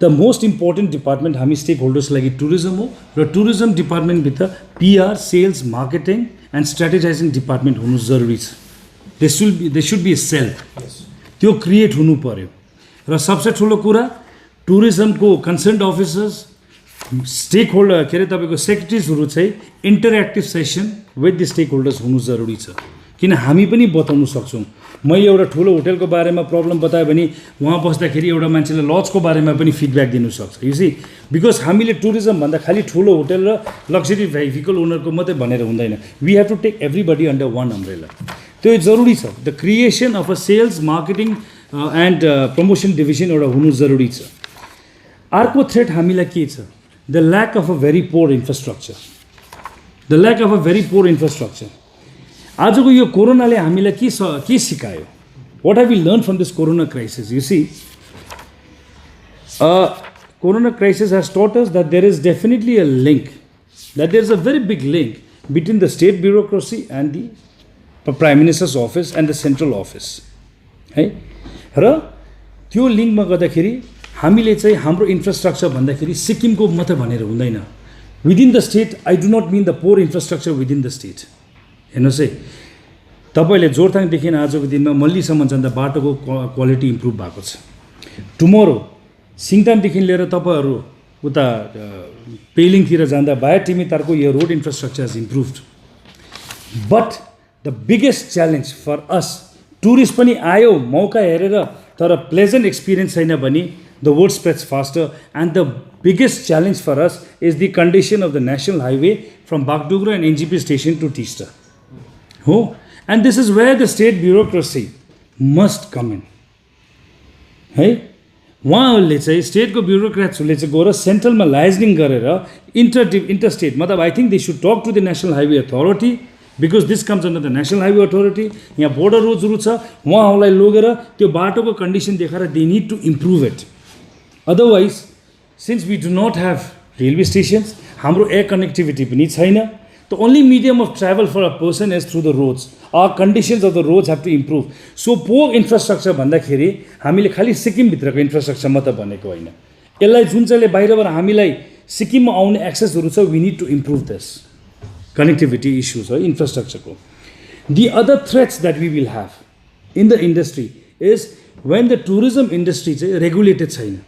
[SPEAKER 1] द मोस्ट इम्पोर्टेन्ट डिपार्टमेन्ट हामी स्टेक होल्डर्सको लागि टुरिज्म हो, र टुरिज्म डिपार्टमेन्टभित्र PR, sales, marketing and strategizing department हुनु जरुरी छ। They should be a cell, त्यो क्रिएट हुनु पर्यो। र सबसे ठुलो कुरा टुरिज्मको कन्सर्न अफिसर्स, स्टेक होल्डर के अरे तपाईँको सेक्रेटरिजहरू चाहिँ interactive session with the stakeholders हुनु जरुरी छ, किन हामी पनि बताउनु सक्छौँ। मैले एउटा ठुलो होटेलको बारेमा प्रब्लम बताएँ भने वहाँ बस्दाखेरि एउटा मान्छेले लजको बारेमा पनि फिडब्याक दिनुसक्छ। यु सी, बिकज हामीले टुरिज्म भन्दा खालि ठुलो होटेल र लग्जरी भेहिकल ओनरको मात्रै भनेर हुँदैन। We have to take everybody under one umbrella. त्यो जरुरी छ। The creation of a sales, marketing and promotion division एउटा हुनु जरुरी छ। अर्को थ्रेट हामीलाई के छ, the lack of a very poor infrastructure. The lack of a very poor infrastructure. आजको यो कोरोनाले हामीलाई के सिकायो, what have we learn from this corona crisis. You see, corona crisis has taught us that there is definitely a link, that there is a very big link between the state bureaucracy and the prime minister's office and the central office है। र त्यो लिङ्कमा गर्दाखेरि हामीले चाहिँ हाम्रो infrastructure भन्दाखेरि सिक्किमको मात्रै भनेर हुँदैन, within the state. I do not mean the poor infrastructure within the state. हेर्नुहोस् है, तपाईँले जोरथाङदेखि आजको दिनमा मल्लीसम्म जाँदा बाटोको क्वालिटी इम्प्रुभ भएको छ। टुमोरो सिङतामदेखि लिएर तपाईँहरू उता पेलिङतिर जाँदा बाया टिमितारको यो road infrastructure is improved. But the biggest challenge for us, tourist पनि आयो मौका हेरेर तर प्लेजेन्ट एक्सपिरियन्स छैन भने the word spreads faster. And the biggest challenge for us is the condition of the national highway from Bagdogra and NGP station to Teesta. Oh, and this is where the state bureaucracy must come in. है उहाँहरूले चाहिँ स्टेटको ब्युरोक्रेट्सहरूले चाहिँ गएर सेन्ट्रलमा लाइजनिङ गरेर interstate मतलब I think they should talk to the national highway authority because this comes under the national highway authority यहाँ border रोड्सहरू छ उहाँहरूलाई लगेर त्यो बाटोको कन्डिसन देखाएर they need to improve it otherwise since we do not have railway stations हाम्रो air connectivity पनि छैन the only medium of travel for a person is through the roads conditions of the roads have to improve so pore infrastructure भन्दाखेरि हामीले खालि सिक्किमभित्रको infrastructure मात्र भनेको होइन यसलाई जुन चाहिँले बाहिरबाट हामीलाई सिक्किममा आउने एक्सेसहरू छ we need to improve this connectivity issues or infrastructure ko. The other threats that we will have in the industry is when the tourism industry is regulated छैन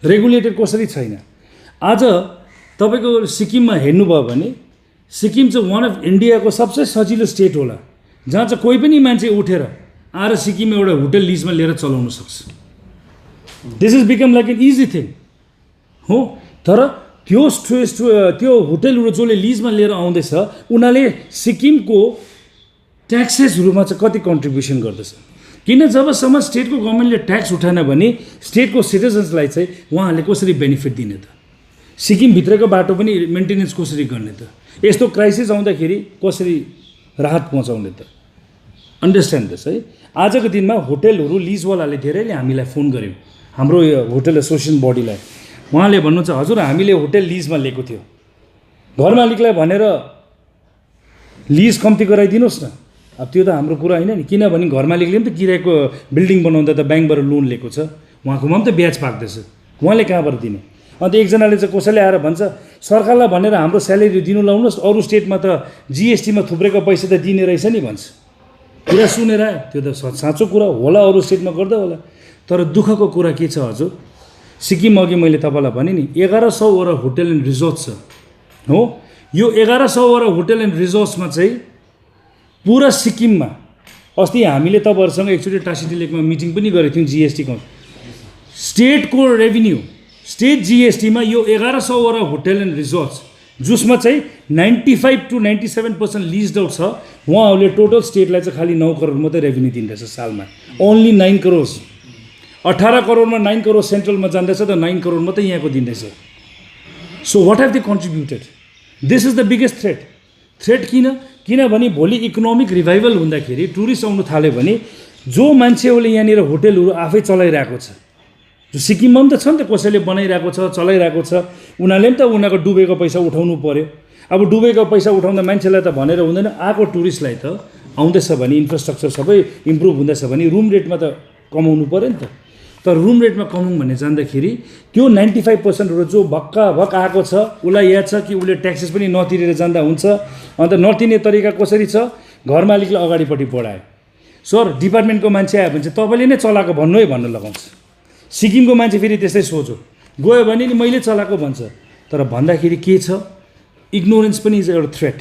[SPEAKER 1] regulated कसरी छैन आज तपाईको सिक्किममा हेर्नुभयो भने सिक्किम चाहिँ वान अफ इन्डियाको सबसे सजिलो स्टेट होला जहाँ चाहिँ कोही पनि मान्छे उठेर आएर सिक्किममा एउटा होटल लिजमा लिएर चलाउन सक्छ this is become like an easy thing हो तर त्यो होटलहरू जसले लिजमा लिएर आउँदैछ उनीहरूले सिक्किमको ट्याक्सेसहरूमा चाहिँ कति कन्ट्रिब्युसन गर्दछ किन जबसम्म स्टेटको गभर्मेन्टले ट्याक्स उठाएन भने स्टेटको सिटिजन्सलाई चाहिँ उहाँहरूले कसरी बेनिफिट दिने त सिक्किमभित्रको बाटो पनि मेन्टेनेन्स कसरी गर्ने त यस्तो क्राइसिस आउँदाखेरि कसरी राहत पहुँचाउने त अन्डरस्ट्यान्ड दिस है आजको दिनमा होटलहरू लिजवालाले धेरैले हामीलाई फोन गर्यो हाम्रो होटल एसोसिएसन बडीलाई उहाँले भन्नुहुन्छ हजुर हामीले होटल लिजमा लिएको थियो घर मालिकलाई भनेर लिज कम्ती गराइदिनुहोस् न अब त्यो त हाम्रो कुरा होइन नि किनभने घर मालिकले पनि त किरायको बिल्डिङ बनाउँदा त ब्याङ्कबाट लोन लिएको छ उहाँकोमा पनि त ब्याज पाक्दैछ उहाँले कहाँबाट दिने अन्त एकजनाले चाहिँ कसैले आएर भन्छ सरकारलाई भनेर हाम्रो स्यालेरी दिनु लाउनुहोस् अरू स्टेटमा त जिएसटीमा थुप्रेको पैसा त दिने रहेछ नि भन्छ कुरा सुनेर आयो त्यो त साँचो कुरा होला अरू स्टेटमा गर्दा होला तर दुःखको कुरा के छ हजुर सिक्किम अघि मैले तपाईँलाई भने नि 1100वटा होटल एन्ड रिजोर्ट छ हो यो 1100वटा होटल एन्ड रिजोर्ट्समा चाहिँ पुरा सिक्किममा अस्ति हामीले तपाईँहरूसँग एकचोटि टासिटी लेकमा मिटिङ पनि गरेको थियौँ जिएसटीको स्टेटको रेभिन्यू स्टेट जिएसटीमा यो 1100वटा होटल एन्ड रिजोर्ट्स जसमा चाहिँ 95 to 97% लिज्ड आउट छ उहाँहरूले टोटल स्टेटलाई चाहिँ खालि 9 करोड मात्रै रेभिन्यू दिँदैछ सालमा ओन्ली 9 करोड 18 करोडमा 9 करोड सेन्ट्रलमा जाँदैछ त 9 करोड मात्रै यहाँको दिँदैछ so what have they contributed this is the biggest threat किनभने भोलि इकोनोमिक रिभाइभल हुँदाखेरि टुरिस्ट आउनु थाल्यो भने जो मान्छेहरूले यहाँनिर होटलहरू आफै चलाइरहेको छ जो सिक्किममा पनि त छ नि त कसैले बनाइरहेको छ चलाइरहेको छ उनीहरूले पनि त उनीहरूको डुबेको पैसा उठाउनु पर्यो अब डुबेको पैसा उठाउँदा मान्छेलाई त भनेर हुँदैन आएको टुरिस्टलाई त आउँदैछ भने इन्फ्रास्ट्रक्चर सबै इम्प्रुभ हुँदैछ भने रुम रेटमा त कमाउनु पर्यो नि त तर रुम रेटमा कमाउँ भन्ने जान्दाखेरि त्यो 95%हरू जो भक्क आएको छ उसलाई याद छ कि उसले ट्याक्सेस पनि नतिरेर जाँदा हुन्छ अन्त नतिर्ने तरिका कसरी छ घर मालिकलाई अगाडिपट्टि बढायो सर डिपार्टमेन्टको मान्छे आयो भने चाहिँ तपाईँले नै चलाएको भन्नु है भन्न लगाउँछ सिक्किमको मान्छे फेरि त्यस्तै सोच्यो गयो भने नि मैले चलाएको भन्छ तर भन्दाखेरि के छ इग्नोरेन्स पनि इज एउटा थ्रेट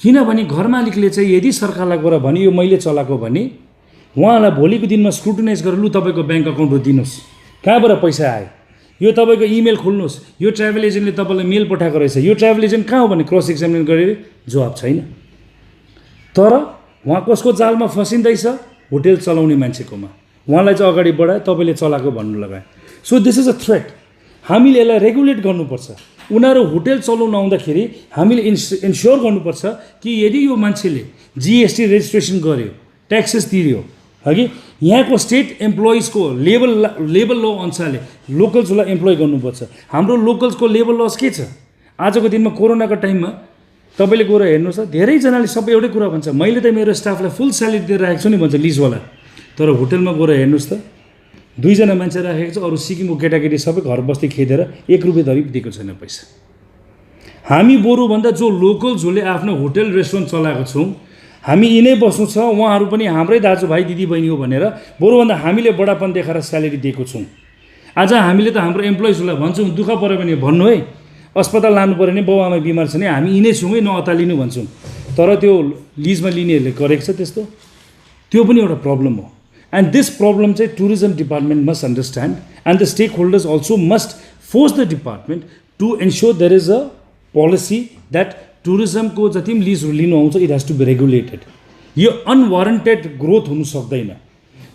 [SPEAKER 1] किनभने घर मालिकले चाहिँ यदि सरकारलाई गएर भने यो मैले चलाएको भने उहाँलाई भोलिको दिनमा स्क्रुटिनाइज गरेर लु तपाईँको ब्याङ्क अकाउन्टहरू दिनुहोस् कहाँबाट पैसा आयो यो तपाईँको इमेल खोल्नुहोस् यो ट्राभल एजेन्टले तपाईँलाई मेल पठाएको रहेछ यो ट्राभल एजेन्ट कहाँ हो भने क्रस एक्जामिन गरेर जवाब छैन तर उहाँ कसको जालमा फसिँदैछ होटल चलाउने मान्छेकोमा उहाँलाई चाहिँ अगाडि बढायो तपाईँले चलाएको भन्नु लगायो so this is a threat हामीले यसलाई रेगुलेट गर्नुपर्छ उनीहरू होटल चलाउन आउँदाखेरि हामीले इन्स्योर गर्नुपर्छ कि यदि यो मान्छेले जिएसटी रेजिस्ट्रेसन गर्यो ट्याक्सेस तिर्यो हगि यहाँको स्टेट एम्प्लोइजको लेबर ल अनुसारले लोकल्सलाई इम्प्लोय गर्नुपर्छ हाम्रो लोकल्सको लेबर लस के छ आजको दिनमा कोरोनाको टाइममा तपाईँले गएर हेर्नुहोस् त धेरैजनाले सबै एउटै कुरा भन्छ मैले त मेरो स्टाफलाई फुल स्यालेरी दिएर राखेको छु नि भन्छ लिजवाला तर होटलमा गएर हेर्नुहोस् त 2 जना मान्छे राखेको छ अरू सिक्किमको केटाकेटी सबै घर बस्ती खेदेर 1 रुपियाँ धरि दिएको छैन पैसा हामी बरुभन्दा जो लोकल्सहरूले आफ्नो होटल रेस्टुरेन्ट चलाएको छौँ हामी यिनै बस्नु छ उहाँहरू पनि हाम्रै दाजुभाइ दिदीबहिनी हो भनेर बरुभन्दा हामीले बडापन देखाएर स्यालेरी दिएको छौँ आज हामीले त हाम्रो एम्प्लोइजहरूलाई भन्छौँ दुःख पऱ्यो भने भन्नु है अस्पताल लानु पऱ्यो भने बाउ आमा बिमार छ भने हामी यिनै छौँ है नअतालिनु भन्छौँ तर त्यो लिजमा लिनेहरूले गरेको छ त्यस्तो त्यो पनि एउटा प्रब्लम हो And this problem say tourism department must understand, and the stakeholders also must force the department to ensure there is a policy that tourism को जति पनि लिज लिनु आउँछ it has to be regulated. यो अनवारन्टेड growth हुनु सक्दैन,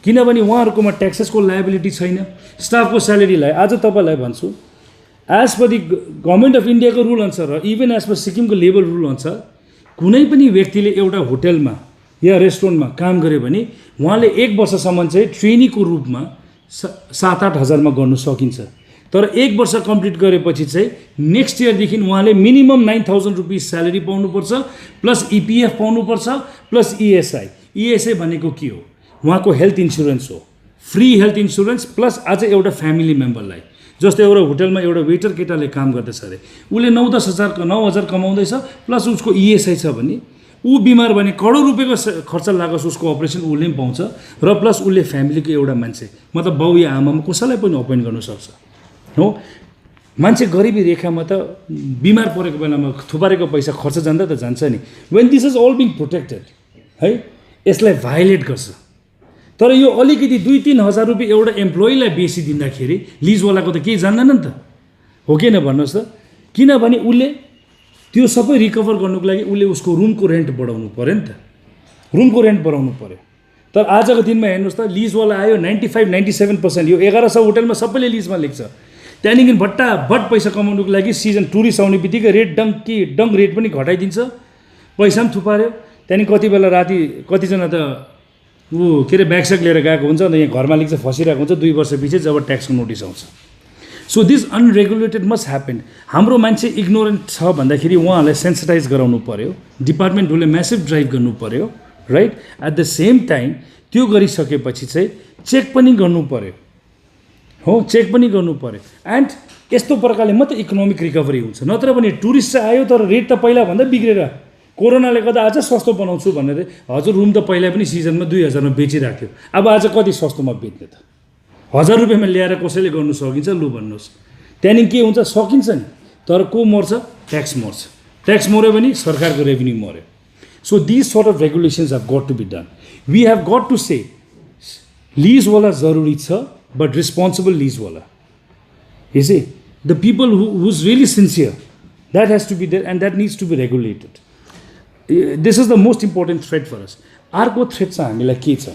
[SPEAKER 1] किनभने उहाँहरूकोमा ट्याक्सेसको लायबिलिटी छैन, स्टाफको स्यालेरीलाई आज तपाईँलाई भन्छु as per the government of इन्डियाको रुल अनुसार र इभन एज पर सिक्किमको लेबर रुल अनुसार कुनै पनि व्यक्तिले एउटा होटलमा या रेस्टुरेन्टमा काम गर्यो भने उहाँले 1 वर्षसम्म चाहिँ ट्रेनीको रूपमा 7-8 हजारमा गर्नु सकिन्छ। तर 1 वर्ष कम्प्लिट गरेपछि चाहिँ नेक्स्ट इयरदेखि उहाँले मिनिमम 9,000 रुपिस स्यालेरी पाउनुपर्छ, प्लस इपिएफ पाउनुपर्छ, प्लस इएसआई। इएसआई भनेको के हो? उहाँको हेल्थ इन्सुरेन्स हो, फ्री हेल्थ इन्सुरेन्स, प्लस आज एउटा फ्यामिली मेम्बरलाई, जस्तै एउटा होटलमा एउटा वेटर केटाले काम गर्दैछ अरे, उसले 9,000 कमाउँदैछ, प्लस उसको इएसआई छ भने ऊ बिमार भने करोड रुपियाँको खर्च लागोस् उसको अपरेसन उसले पनि पाउँछ, र प्लस उसले फ्यामिलीको एउटा मान्छे मतलब बाउ या आमामा कसैलाई पनि अपोइन्ट गर्न सक्छ हो। मान्छे गरिबी रेखामा त बिमार परेको बेलामा थुपारेको पैसा खर्च जाँदा त जान्छ नि। When this is all being protected है, यसलाई भायोलेट गर्छ। तर यो अलिकति 2-3 हजार रुपियाँ एउटा एम्प्लोइलाई बेसी दिँदाखेरि लिजवालाको त केही जान्दैन नि त, हो कि न भन्नुहोस् त? किनभने उसले त्यो सबै रिकभर गर्नुको लागि उसले उसको रुमको रेन्ट बढाउनु पऱ्यो नि त, रुमको रेन्ट बढाउनु पऱ्यो। तर आजको दिनमा हेर्नुहोस् त लिजवाला आयो 95-97%, यो 1100 होटलमा सबैले लिजमा लेख्छ, त्यहाँदेखि भट्टाभट पैसा कमाउनुको लागि सिजन टुरिस्ट आउने बित्तिकै रेट डङ रेट पनि घटाइदिन्छ, पैसा पनि थुपार्यो। त्यहाँदेखि कति बेला राति कतिजना त ऊ के अरे ब्यागस्याग लिएर गएको हुन्छ, अन्त यहाँ घर मालिक चाहिँ फसिरहेको हुन्छ 2 वर्ष पछि जब ट्याक्सको नोटिस आउँछ। So this unregulated must happen. हाम्रो मान्छे इग्नोरेन्ट छ भन्दाखेरि उहाँहरूलाई सेन्सिटाइज गराउनु पऱ्यो, डिपार्टमेन्टहरूले म्यासिभ ड्राइभ गर्नु पऱ्यो, right? At the same time त्यो गरिसकेपछि चाहिँ चेक पनि गर्नु पऱ्यो हो, चेक पनि गर्नु पऱ्यो। एन्ड यस्तो प्रकारले मात्रै इकोनोमिक रिकभरी हुन्छ, नत्र भने टुरिस्ट चाहिँ आयो तर रेट त पहिलाभन्दा बिग्रेर कोरोनाले गर्दा अझ सस्तो बनाउँछु भनेर हजुर रुम त पहिला पनि सिजनमा 2,000 मा बेचिरहेको थियो, अब आज कति सस्तोमा बेच्ने त? 1000 रुपियाँमा ल्याएर कसैले गर्नु सकिन्छ? लु भन्नुहोस्। त्यहाँदेखि के हुन्छ? सकिन्छ नि, तर को मर्छ? ट्याक्स मर्छ। ट्याक्स मर्यो भने सरकारको रेभिन्यू मर्यो। So this sort of regulations have got to be done. We have got to say लिजवाला जरुरी छ, बट रिस्पोन्सिबल लिजवाला, you see the people who is really sincere, that has to be there and that needs to be regulated. This is the most important threat for us. अर्को threat चाहिँ हामीलाई के छ?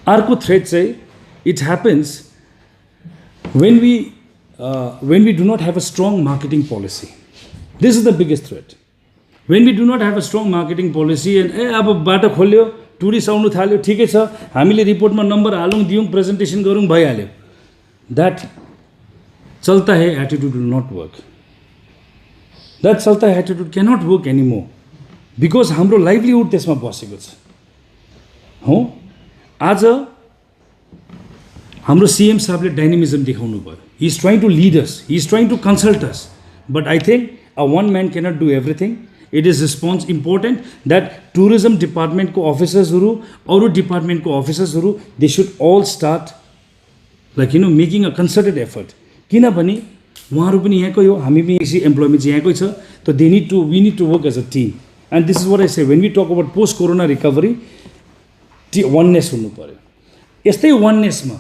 [SPEAKER 1] अर्को थ्रेट चाहिँ it happens when we do not have a strong marketing policy. This is the biggest threat. When we do not have a strong marketing policy and अब बाटो खोल्यो, टुरिस्ट आउनु थाल्यो, ठिकै छ, हामीले रिपोर्टमा नम्बर हालौँ, दियौँ, प्रेजेन्टेसन गरौँ, भइहाल्यो। द्याट चल्ता है attitude will not work. That चल्ता है attitude cannot work anymore, because हाम्रो लाइभलीहुड त्यसमा बसेको छ हो। आज हाम्रो सीएम साहबले डाइनामिजम देखाउनु भयो। He is trying to lead us, he is trying to consult us, but I think a one man cannot do everything. It is response important that tourism डिपार्टमेन्टको अफिसर्सहरू, अरू डिपार्टमेन्टको अफिसर्सहरू, they should all start like making a concerted effort. किनभने उहाँहरू पनि यहाँकै हो, हामी पनि यसै इम्प्लोइमेन्ट चाहिँ यहाँकै छ, त we need to work as a team. And this is what I say, when we talk about post corona recovery, oneness हुनु पऱ्यो। यस्तै वाननेसमा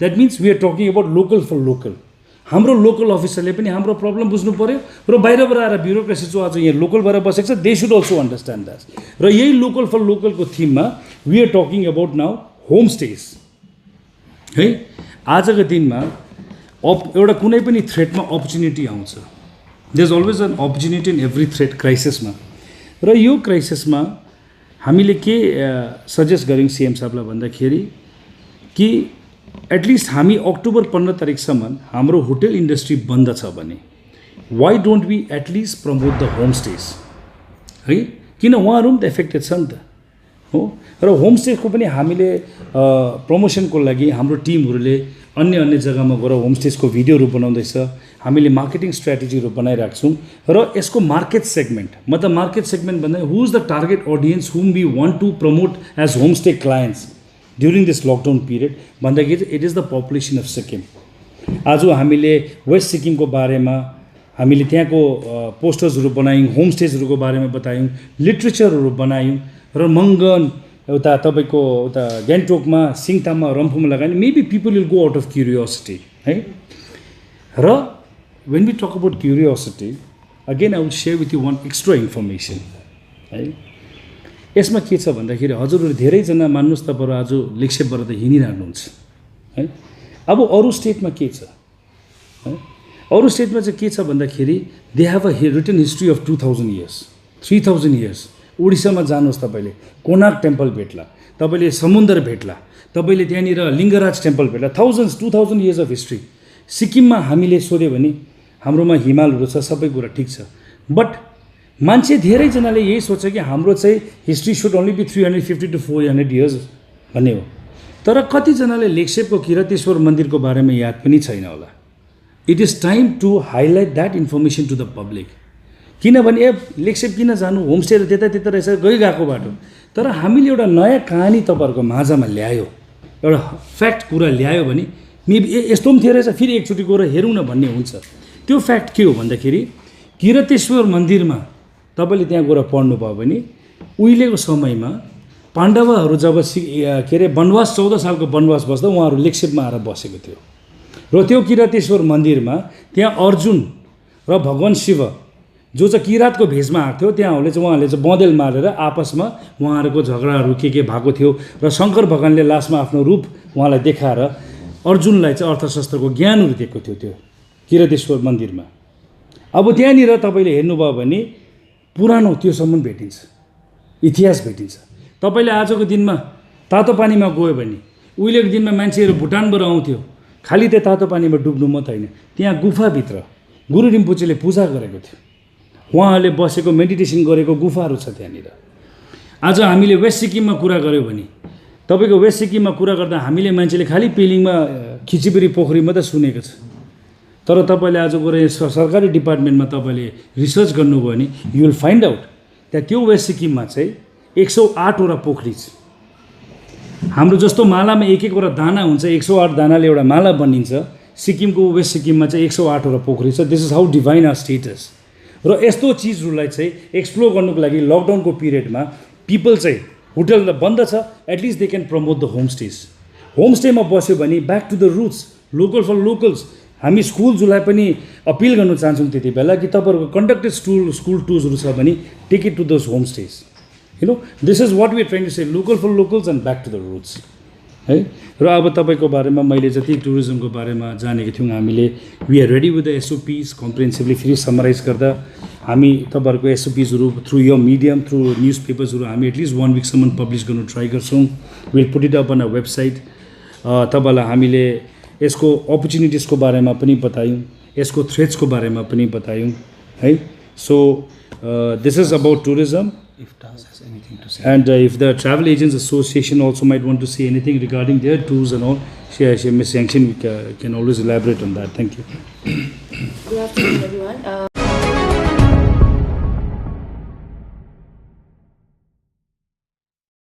[SPEAKER 1] that means we are talking about local for local. हाम्रो local अफिसरले पनि हाम्रो problem बुझ्नु पऱ्यो, र बाहिरबाट आएर ब्युरोक्रेसी जो आज यहाँ लोकल भएर बसेको छ, they should also understand that. र यही लोकल फर लोकलको थिममा we are talking about now homestays है। आजको दिनमा एउटा कुनै पनि थ्रेटमा अपर्च्युनिटी आउँछ। There is always an opportunity in every threat क्राइसिसमा। र यो क्राइसिसमा हामीले के सजेस्ट गऱ्यौँ सिएम साहबलाई भन्दाखेरि कि एटलिस्ट हामी अक्टोबर 15 तारिकसम्म हाम्रो होटल इन्डस्ट्री बन्द छ भने why don't we at least promote the homestays है? किन उहाँहरू पनि त एफेक्टेड छ नि त हो। र होमस्टेको पनि हामीले प्रमोसनको लागि हाम्रो टिमहरूले अन्य जग्गामा गएर होमस्टेजको भिडियोहरू बनाउँदैछ, हामीले मार्केटिङ स्ट्राटेजीहरू बनाइरहेको छौँ। र यसको मार्केट सेगमेन्ट, मतलब मार्केट सेगमेन्ट भन्दा who is the target audience whom we want to promote as homestay clients during this lockdown period भन्दाखेरि it is the population of Sikkim. आज हामीले वेस्ट सिक्किमको बारेमा हामीले त्यहाँको पोस्टर्सहरू बनायौँ, होमस्टेजहरूको बारेमा बतायौँ, लिट्रेचरहरू बनायौँ, र मङ्गन उता तपाईँको उता गान्तोकमा सिङताममा रम्फूमा लगायो भने maybe people will go out of curiosity है र when we talk about curiosity again I will share with you one extra information है यसमा के छ भन्दाखेरि हजुरहरू धेरैजना मान्नुहोस् तपाईँहरू आज लेक्सेपबाट त हिँडिरहनुहुन्छ है अब अरू स्टेटमा के छ है अरू स्टेटमा चाहिँ के छ भन्दाखेरि they have a written history of 2000 years 3000 years उडिसामा जानुहोस् तपाईँले कोणार्क टेम्पल भेट्ला तपाईँले समुद्र भेट्ला तपाईँले त्यहाँनिर Lingaraj temple भेट्ला 2000 years of history सिक्किममा हामीले सोध्यो भने हाम्रोमा हिमालहरू छ सबै कुरा ठिक छ बट मान्छे धेरैजनाले यही सोच्छ कि हाम्रो चाहिँ history should only be 350 to 400 years भन्ने हो तर कतिजनाले लेक्सेपको किरातेश्वर मन्दिरको बारेमा याद पनि छैन होला it is time to highlight that information to the public किनभने लेक्सेप किन जानु होमस्टेहरू त्यता रहेछ गएको बाटो तर हामीले एउटा नयाँ कहानी तपाईँहरूको माझमा ल्यायो एउटा फ्याक्ट कुरा ल्यायो भने मेबी यस्तो पनि थियो रहेछ फेरि एकचोटि गएर हेरौँ न भन्ने हुन्छ त्यो फ्याक्ट के हो भन्दाखेरि किरातेश्वर मन्दिरमा तपाईँले त्यहाँ गएर पढ्नुभयो भने उहिलेको समयमा पाण्डवहरू जब के अरे वनवास 14 सालको वनवास बस्दा उहाँहरू लेक्सेपमा आएर बसेको थियो र त्यो किरातेश्वर मन्दिरमा त्यहाँ अर्जुन र भगवान् शिव जो चाहिँ किरातको भेषमा आएको थियो त्यहाँ उहाँले चाहिँ बँदेल मारेर आपसमा उहाँहरूको झगडाहरू के भएको थियो र शङ्कर भगवान्ले लास्टमा आफ्नो रूप उहाँलाई देखाएर अर्जुनलाई चाहिँ अर्थशास्त्रको ज्ञानहरू दिएको थियो त्यो किरातेश्वर मन्दिरमा अब त्यहाँनिर तपाईँले हेर्नुभयो भने पुरानो त्योसम्म भेटिन्छ इतिहास भेटिन्छ तपाईँले आजको दिनमा तातो पानीमा गयो भने उहिलेको दिनमा मान्छेहरू भुटानबाट आउँथ्यो खालि त्यो तातो पानीमा डुब्नु मात्र होइन त्यहाँ गुफाभित्र गुरु रिम्पोचेले पूजा गरेको थियो उहाँहरूले बसेको मेडिटेसन गरेको गुफाहरू छ त्यहाँनिर आज हामीले वेस्ट सिक्किममा कुरा गऱ्यौँ भने तपाईँको वेस्ट सिक्किममा कुरा गर्दा हामीले मान्छेले खालि पेलिङमा खिचिबेरी पोखरी मात्रै सुनेको छ तर तपाईँले आज गएर सरकारी डिपार्टमेन्टमा तपाईँले रिसर्च गर्नुभयो भने यु विल फाइन्ड आउट त्यहाँ त्यो वेस्ट सिक्किममा चाहिँ 108वटा पोखरी छ हाम्रो जस्तो मालामा एक एकवटा दाना हुन्छ 108 दानाले एउटा माला बनिन्छ सिक्किमको वेस्ट सिक्किममा चाहिँ 108वटा पोखरी छ this is how divine are states र यस्तो चिजहरूलाई चाहिँ एक्सप्लोर गर्नुको लागि लकडाउनको पिरियडमा पिपल चाहिँ होटल त बन्द छ at least they can promote the homestays होमस्टेमा बस्यो भने back to the roots local for locals हामी स्कुल्सलाई पनि अपिल गर्न चाहन्छौँ त्यति बेला कि तपाईँहरूको कन्डक्टेड स्कुल टुर्सहरू छ भने take it to those homestays you know this is what we are trying to say local for locals and back to the roots है र अब तपाईँको बारेमा मैले जति टुरिज्मको बारेमा जानेको थियौँ हामीले we are ready with the SOPs comprehensively फेरि समराइज गर्दा हामी तपाईँहरूको एसओपिजहरू थ्रु यो मिडियम थ्रु न्युज पेपर्सहरू हामी एटलिस्ट 1 विकसम्म पब्लिस गर्नु ट्राई गर्छौँ will put it up on a website तपाईँलाई हामीले यसको अपर्च्युनिटिजको बारेमा पनि बतायौँ यसको थ्रेट्सको बारेमा पनि बतायौँ है so this is about tourism and if the Travel Agents Association also might want to say anything regarding their tours and all, Ms. Yangshin can always elaborate on that. Thank you.
[SPEAKER 2] Good afternoon, everyone.